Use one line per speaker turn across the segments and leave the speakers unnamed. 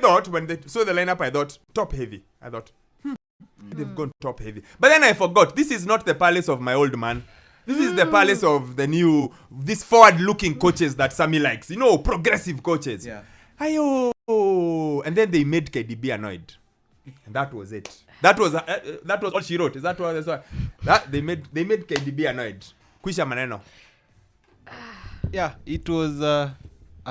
thought when they saw the lineup, I thought top heavy. I thought, they've gone top heavy. But then I forgot, this is not the palace of my old man. This is the palace of these forward-looking coaches that Sammy likes. Progressive coaches.
Yeah.
And then they made KDB annoyed. And that was it. That was all she wrote. Is that what that they made KDB annoyed. Kwisha maneno.
Yeah, it was a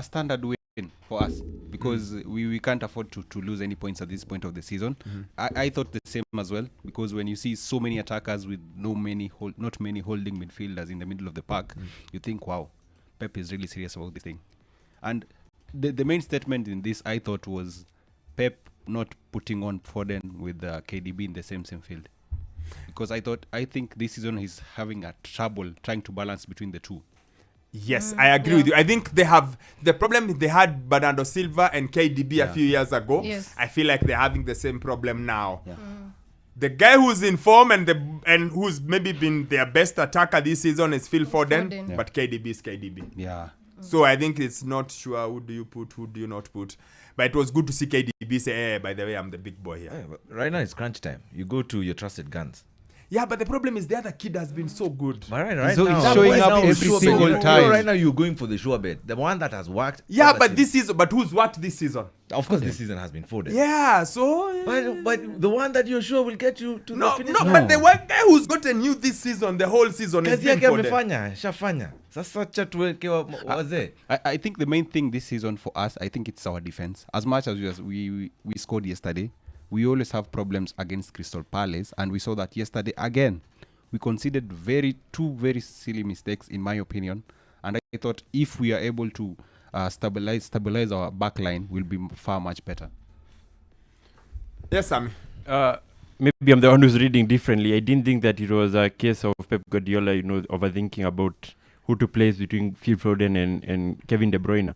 standard win for us because we can't afford to lose any points at this point of the season. I thought the same as well, because when you see so many attackers with not many holding midfielders in the middle of the park, you think, wow, Pep is really serious about this thing. And the main statement in this, I thought, was Pep not putting on Foden with KDB in the same field. Because I think this season he's having a trouble trying to balance between the two.
Yes, I agree with you. I think they have the problem they had Bernardo Silva and KDB a few years ago.
Yes.
I feel like they're having the same problem now. Yeah. The guy who's in form and who's maybe been their best attacker this season is Phil Foden. But KDB is KDB.
Yeah.
So I think it's not sure who do you put, who do you not put. But it was good to see KDB say, hey, by the way, I'm the big boy here.
Yeah, right now it's crunch time. You go to your trusted guns.
Yeah, but the problem is the other kid has been so good.
But right
so
now,
he's showing up every single time.
Right now you're going for the sure bet. The one that has worked.
Yeah, but this season, who's worked this season?
Of course, this season has been Foden.
Yeah, so...
But the one that you're sure will get you to the finish.
No, but the one guy who's gotten you this season, the whole season, is been Foden.
Shafanya.
I think the main thing this season for us, I think it's our defense. As much as we scored yesterday, we always have problems against Crystal Palace, and we saw that yesterday again. We conceded two very silly mistakes, in my opinion. And I thought if we are able to stabilize our back line, we'll be far much better.
Yes, Sammy.
Maybe I'm the one who's reading differently. I didn't think that it was a case of Pep Guardiola, overthinking about who to place between Phil Foden and Kevin De Bruyne.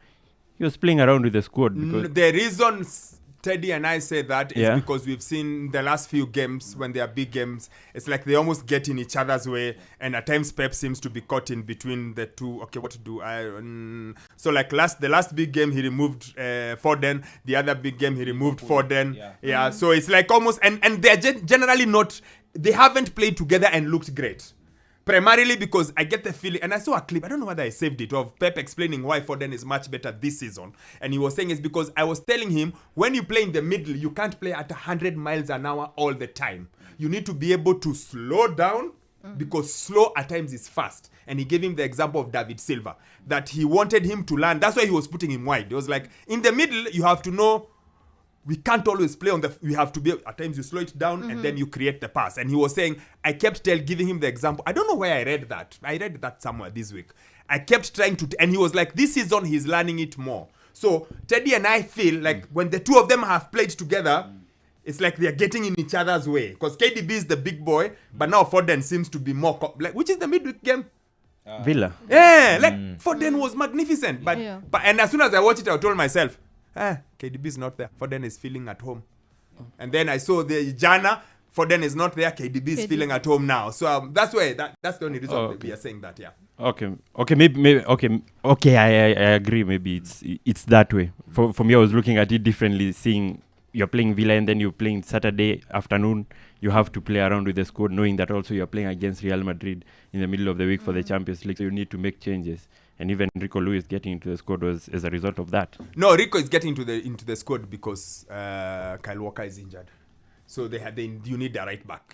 He was playing around with the squad. Because
the reason Teddy and I say that is because we've seen the last few games, when they are big games, it's like they almost get in each other's way, and at times Pep seems to be caught in between the two. Okay, what to do? So like the last big game he removed Foden, the other big game he removed Foden. Yeah. So it's like almost and they're generally not. They haven't played together and looked great. Primarily because I get the feeling, and I saw a clip, I don't know whether I saved it, of Pep explaining why Foden is much better this season. And he was saying it's because I was telling him, when you play in the middle, you can't play at 100 miles an hour all the time. You need to be able to slow down, because slow at times is fast. And he gave him the example of David Silva, that he wanted him to learn. That's why he was putting him wide. It was like, in the middle, you have to know, we can't always play we have to be, at times you slow it down and then you create the pass. And he was saying, I kept giving him the example. I don't know where I read that. I read that somewhere this week. I kept trying to, and he was like, this season he's learning it more. So Teddy and I feel like when the two of them have played together, it's like they're getting in each other's way. Because KDB is the big boy, but now Foden seems to be more, which is the midweek game?
Villa.
Yeah, Foden was magnificent. But and as soon as I watched it, I told myself, KDB is not there. Foden is feeling at home. And then I saw the Jana. Foden is not there. KDB is feeling at home now. So that's why that's the only reason we are saying that. Yeah.
Okay. Maybe. Okay. I agree. Maybe it's that way. For me, I was looking at it differently. Seeing you're playing Villa and then you're playing Saturday afternoon. You have to play around with the squad, knowing that also you're playing against Real Madrid in the middle of the week for the Champions League. So you need to make changes. And even Rico Lewis getting into the squad was as a result of that.
No, Rico is getting into the squad because Kyle Walker is injured. So you need the right back.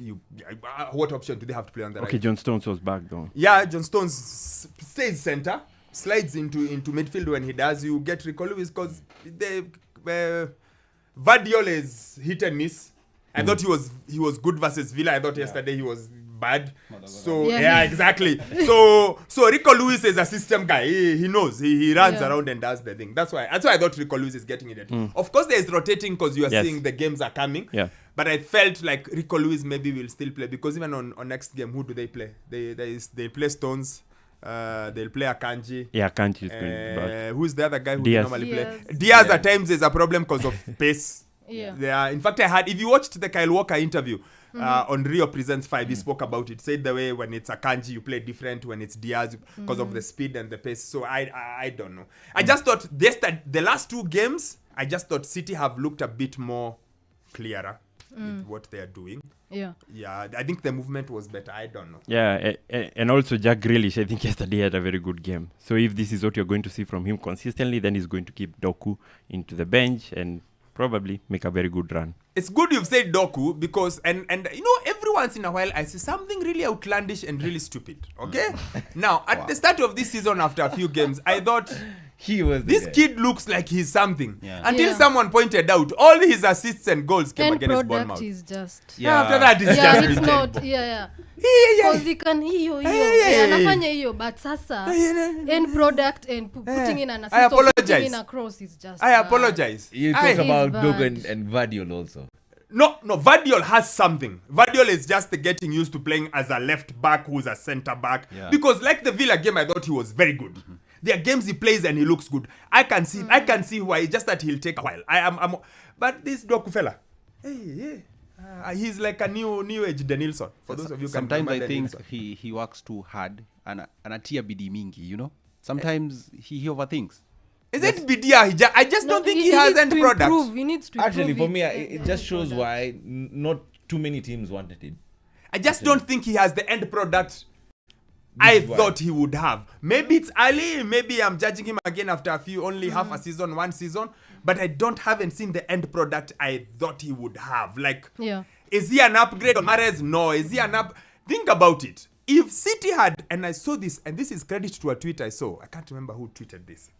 What option do they have to play on the right?
Okay, John Stones was back though.
Yeah, John Stones stays center, slides into midfield when he does. You get Rico Lewis because Vardiol is hit and miss. I thought he was good versus Villa. I thought yesterday he was bad. So exactly. So Rico Lewis is a system guy. He knows. He runs around and does the thing. That's why I thought Rico Lewis is getting it. Of course, there is rotating because you are seeing the games are coming.
Yeah.
But I felt like Rico Lewis maybe will still play because even on next game, who do they play? They play Stones. They'll play Akanji.
Yeah, Akanji is going back.
Who's the other guy who
Diaz.
normally play? Diaz at times is a problem because of pace. In fact, if you watched the Kyle Walker interview on Rio Presents 5, he spoke about it. Said the way when it's Akanji, you play different. When it's Diaz, because of the speed and the pace. So I don't know. I just thought the last two games, I just thought City have looked a bit more clearer with what they are doing.
Yeah.
Yeah, I think the movement was better. I don't know.
Yeah, and also Jack Grealish, I think yesterday had a very good game. So if this is what you're going to see from him consistently, then he's going to keep Doku into the bench and probably make a very good run.
It's good you've said Doku because and you know every once in a while I see something really outlandish and really stupid. Okay? Now at the start of this season after a few games, I thought
He was the
this
guy.
kid looks like he's something.
Yeah.
Until
Yeah.
someone pointed out all his assists and goals came
End
against
product
Bournemouth.
is just.
Yeah.
After that it's
Yeah,
just
it's
been
not. Yeah.
yeah.
Because he can hiyo.
yeah.
Anafanya hiyo, but sasa end product and putting in an assist
I
or putting
apologize.
in a cross is just.
I apologize.
You
I-
talk about
He's
Dogu
bad.
and Vardiol also.
No, Vardiol has something. Vardiol is just getting used to playing as a left back who's a centre back.
Yeah.
Because like the Villa game, I thought he was very good. There are games he plays and he looks good. I can see why. It's just that he'll take a while. But this Doku fella, he's like a new age Denilson. For those of you who can
Sometimes I
remember
think
Denilson.
he works too hard and anatia bidii mingi, you know. Sometimes he overthinks.
Is it Bidia? I just don't think he has
needs
end
to
product.
improve. He needs to
Actually,
improve
for me,
its
it just
end
shows
product.
why not too many teams wanted it.
I just don't think he has the end product I
is why.
thought he would have. Maybe it's early. Maybe I'm judging him again after only half a season, one season. But I haven't seen the end product I thought he would have. Like,
Yeah.
is he an upgrade on Mahrez? No. Is he an up? Think about it. If City had, and I saw this, and this is credit to a tweet I saw. I can't remember who tweeted this.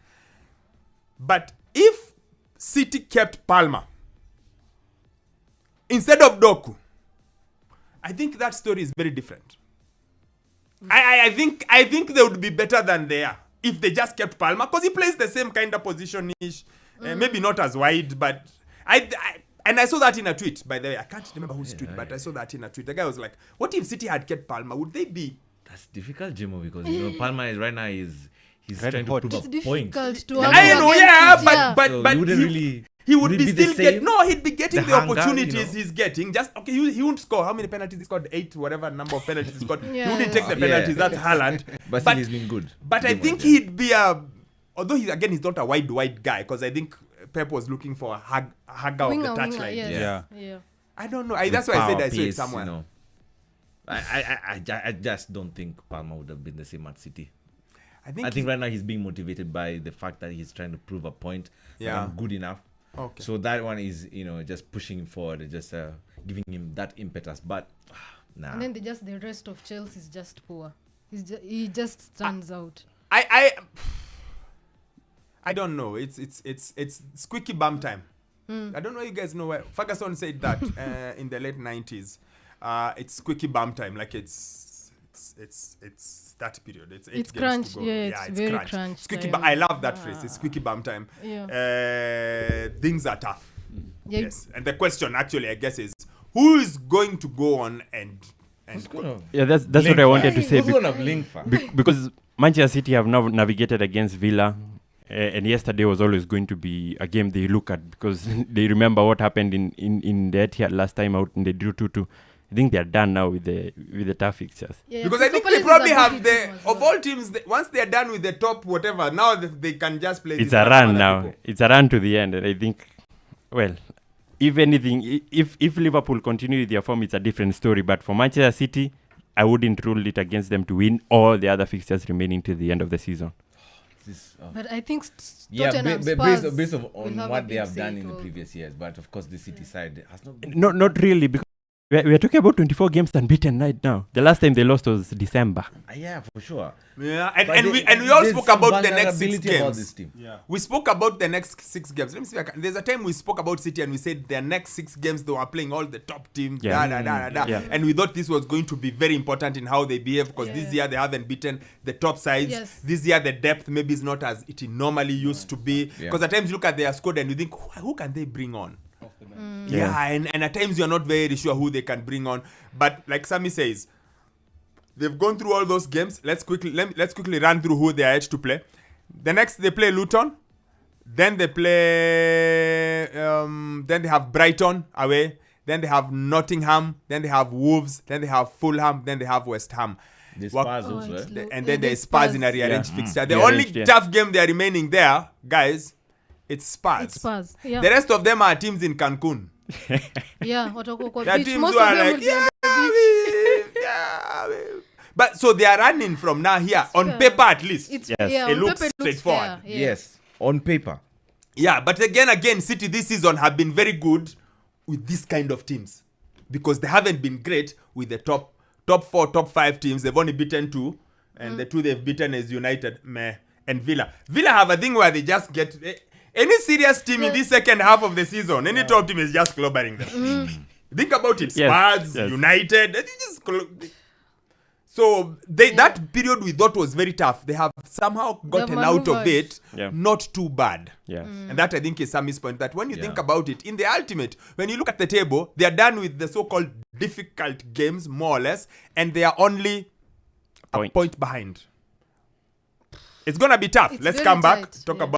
But if City kept Palmer instead of Doku, I think that story is very different. I think they would be better than they are if they just kept Palmer because he plays the same kind of position-ish, maybe not as wide, but I saw that in a tweet. By the way, I can't remember whose tweet, but I saw that in a tweet. The guy was like, "What if City had kept Palmer? Would they be?"
That's difficult, Jimo, because you know Palmer is right now he's
Red
trying
hot.
to prove
It's
a point.
difficult to
I
argue
know,
against
yeah,
it,
but
So
but
you wouldn't
he,
really.
he would
would
be
it be the
still get
same?
no. He'd be getting
The
the
hunger,
opportunities
you know?
he's getting. Just okay, he won't score. How many penalties he scored? 8, whatever number of penalties he scored. He
Yeah.
wouldn't take the
Yeah.
penalties. That's Haaland.
But still, he's been good.
But I
Game
think
on game.
he'd be although he's not a wide guy because I think Pep was looking for a hugger of
Winger,
the touchline.
yes.
Yeah.
Yeah.
I don't know.
With
That's why I said
power,
I saw it
pace,
somewhere.
You know. I just don't think Palmer would have been the same at City.
I think,
I think right now he's being motivated by the fact that he's trying to prove a point. That
Yeah.
I'm good enough.
Okay.
So that one is, just pushing him forward, just giving him that impetus. But nah.
And then the rest of Chelsea is just poor. He just stands out.
I don't know. It's squeaky bum time. I don't know. You guys know where Ferguson said that in the late 90s. It's squeaky bum time. Like it's that period. It's 8
It's
games
crunch.
to go.
Yeah, it's very crunch
Squeaky
time.
bum. I love that phrase. It's squeaky bum time.
Yeah.
Things are tough.
Yeah.
Yes. And the question actually, I guess, is who is going to go on and
Who's gonna
Yeah, that's
blink
what I wanted
far?
to say.
Who's gonna blink far?
Because Manchester City have now navigated against Villa, and yesterday was always going to be a game they look at because they remember what happened in the Etihad last time out and they drew 2-2. I think they are done now with the tough fixtures.
Yeah,
because I
Crystal
think they
Palace
probably
is a
have
good
the
team as
of
well.
all teams once they are done with the top whatever now they can just play.
It's
this
a
one
run
with other
now.
people.
It's a run to the end, and I think, well, if anything, if Liverpool continue with their form, it's a different story. But for Manchester City, I wouldn't rule it against them to win all the other fixtures remaining to the end of the season.
But I think
Yeah,
Tottenham
based
Spurs
on
will have
what
a
they
big
have
say
done in the
to-
previous years. But of course, the City side has not been.
Not really, because we're talking about 24 games unbeaten right now. The last time they lost was December.
Yeah, for sure.
Yeah,
But
we all
there's
spoke
some
about the next 6
vulnerability about this
games.
team.
We spoke about the next 6 games. Let me see. There's a time we spoke about City and we said their next 6 games they were playing all the top teams.
Yeah. Yeah.
And we thought this was going to be very important in how they behave because this
Yeah.
year they haven't beaten the top sides.
Yes.
This year the depth maybe is not as it normally used to be.
Yeah.
Because at times you look at their squad and you think, who can they bring on?
Yeah.
Yeah, and at times you're not very sure who they can bring on. But like Sammy says, they've gone through all those games. Let's quickly run through who they are yet to play. The next they play Luton. Then they play then they have Brighton away. Then they have Nottingham. Then they have Wolves. Then they have Fulham. Then they have West Ham.
The
What-
Spurs
Oh,
also.
it's
eh?
low.
And
Yeah,
then there's
the
Spurs in a
Spurs.
rearranged
Yeah.
fixture. The
Rearranged,
only
yeah.
tough game they are remaining there, guys, It's Spurs.
It's Spurs. Yeah.
The rest of them are teams in Cancun.
Yeah. Watakuwa kwa
There are
beach.
teams
Most
who
of
are
them
like,
will be on the beach.
But so they are running from now here on
fair.
paper at least.
It's
Yes.
yeah.
It
on
looks
paper
straightforward.
fair, yeah.
Yes, on paper.
Yeah, but again, City this season have been very good with this kind of teams because they haven't been great with the top 4, top 5 teams. They've only beaten 2, and the 2 they've beaten is United, and Villa. Villa have a thing where they just get any serious team in this second half of the season. Any top team is just clobbering them. Think about it: Spurs,
Yes.
United. They just so that period we thought was very tough. They have somehow gotten out of
maneuvered.
it.
Yeah.
Not too bad.
Yeah.
And that I think is Sammy's point, that when you think
Yeah.
about it, in the ultimate, when you look at the table, they are done with the so-called difficult games, more or less, and they are only a
Point.
point behind. It's going to be tough.
It's
Let's
very
come back,
tight,
talk
yeah.
about